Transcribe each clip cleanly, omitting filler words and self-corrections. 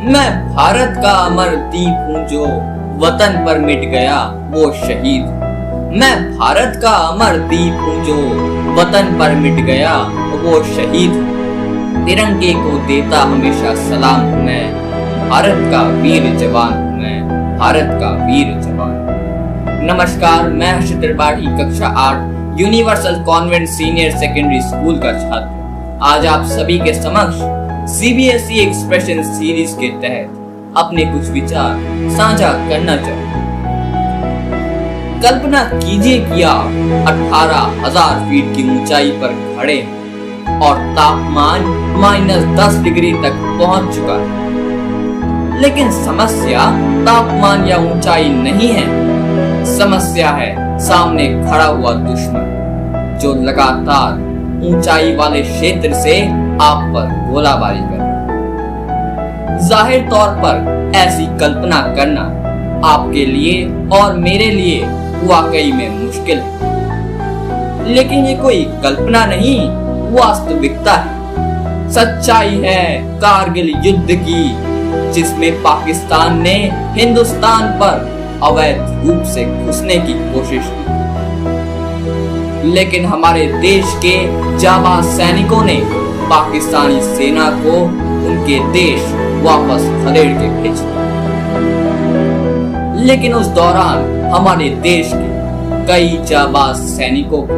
मैं भारत का अमर दीप हूँ जो वतन पर मिट गया वो शहीद। मैं भारत का अमर दीप हूँ जो वतन पर मिट गया वो शहीद। तिरंगे को देता हमेशा सलाम हूँ मैं, भारत का वीर जवान हूँ मैं, भारत का वीर जवान। नमस्कार, मैं हर्षित त्रिपाठी, कक्षा 8 universal convent senior secondary school का छात्र आज आप सभी के समक्ष सीबीएसई एक्सप्रेशन सीरीज के तहत अपने कुछ विचार साझा करना चाहूँ। कल्पना कीजिए कि आप 18,000 फीट की ऊंचाई पर खड़े हैं और तापमान -10 डिग्री तक पहुंच चुका है। लेकिन समस्या तापमान या ऊंचाई नहीं है, समस्या है सामने खड़ा हुआ दुश्मन जो लगातार ऊंचाई वाले क्षेत्र से आप पर गोलाबारी कर रहा है। जाहिर तौर पर ऐसी कल्पना करना आपके लिए और मेरे लिए वाकई में मुश्किल है, लेकिन ये कोई कल्पना नहीं, वास्तविकता है। सच्चाई है कारगिल युद्ध की, जिसमें पाकिस्तान ने हिंदुस्तान पर अवैध रूप से घुसने की कोशिश की, लेकिन हमारे देश के जाबाज सैनिकों ने पाकिस्तानी सेना को उनके देश वापस खदेड़ के भेज दिया। लेकिन उस दौरान हमारे देश के कई जाबाज सैनिकों को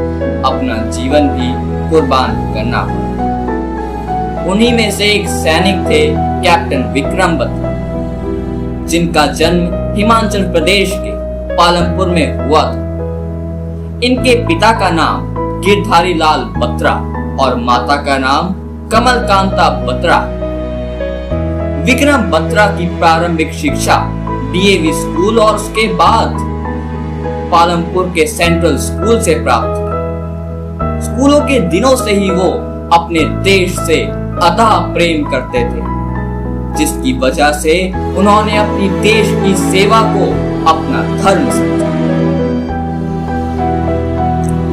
अपना जीवन भी कुर्बान करना पड़ा। उन्हीं में से एक सैनिक थे कैप्टन विक्रम बत्रा, जिनका जन्म हिमाचल प्रदेश के पालमपुर में हुआ था। इनके पिता का नाम गिरधारी लाल बत्रा और माता का नाम कमलकांता बत्रा। विक्रम बत्रा की प्रारंभिक शिक्षा डीएवी स्कूल और उसके बाद पालमपुर के सेंट्रल स्कूल से प्राप्त की। स्कूलों के दिनों से ही वो अपने देश से अथाह प्रेम करते थे, जिसकी वजह से उन्होंने अपनी देश की सेवा को अपना धर्म समझा।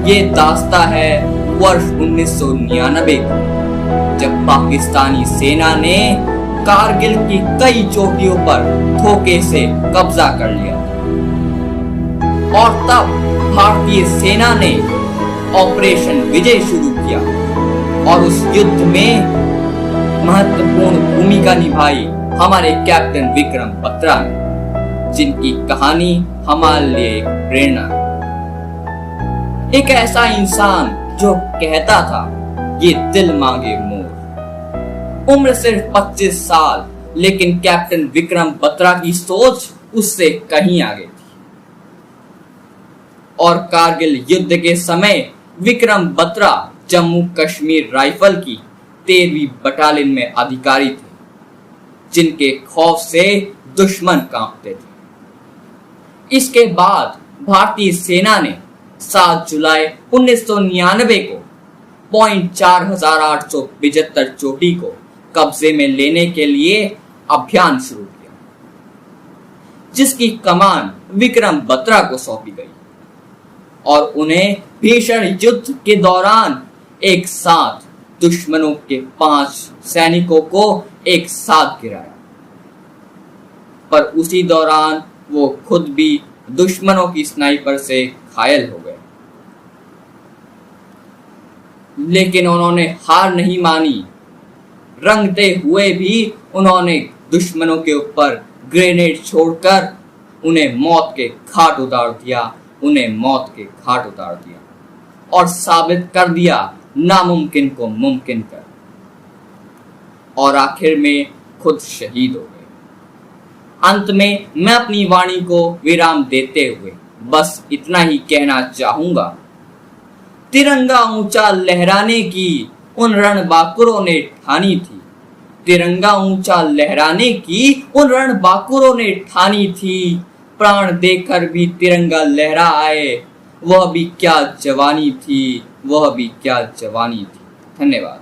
ये दास्ता है वर्ष 1999 का, जब पाकिस्तानी सेना ने कारगिल की कई चोटियों पर धोखे से कब्जा कर लिया और तब भारतीय सेना ने ऑपरेशन विजय शुरू किया और उस युद्ध में महत्वपूर्ण भूमिका निभाई हमारे कैप्टन विक्रम बत्रा ने, जिनकी कहानी हमारे लिए प्रेरणा है। एक ऐसा इंसान जो कहता था ये दिल मांगे मोर। उम्र सिर्फ 25 साल, लेकिन कैप्टन विक्रम बत्रा की सोच उससे कहीं आगे थी। और कारगिल युद्ध के समय विक्रम बत्रा जम्मू कश्मीर राइफल की 13वीं बटालियन में अधिकारी थे, जिनके खौफ से दुश्मन कांपते थे। इसके बाद भारतीय सेना ने 7 जुलाई 1999 को पॉइंट 4875 चोटी को कब्जे में लेने के लिए अभियान शुरू किया, जिसकी कमान विक्रम बत्रा को सौंपी गई और उन्हें भीषण युद्ध के दौरान एक साथ दुश्मनों के 5 सैनिकों को एक साथ गिराया। पर उसी दौरान वो खुद भी दुश्मनों की स्नाइपर से घायल हो गए, लेकिन उन्होंने हार नहीं मानी। रंगते हुए भी उन्होंने दुश्मनों के ऊपर ग्रेनेड छोड़कर उन्हें मौत के घाट उतार दिया, उन्हें मौत के घाट उतार दिया और साबित कर दिया नामुमकिन को मुमकिन कर, और आखिर में खुद शहीद हो गए। अंत में मैं अपनी वाणी को विराम देते हुए बस इतना ही कहना चाहूंगा, तिरंगा ऊंचा लहराने की उन रणबांकुरों ने ठानी थी, तिरंगा ऊंचा लहराने की उन रणबांकुरों ने ठानी थी। प्राण देकर भी तिरंगा लहरा आए, वह भी क्या जवानी थी, वह भी क्या जवानी थी। धन्यवाद।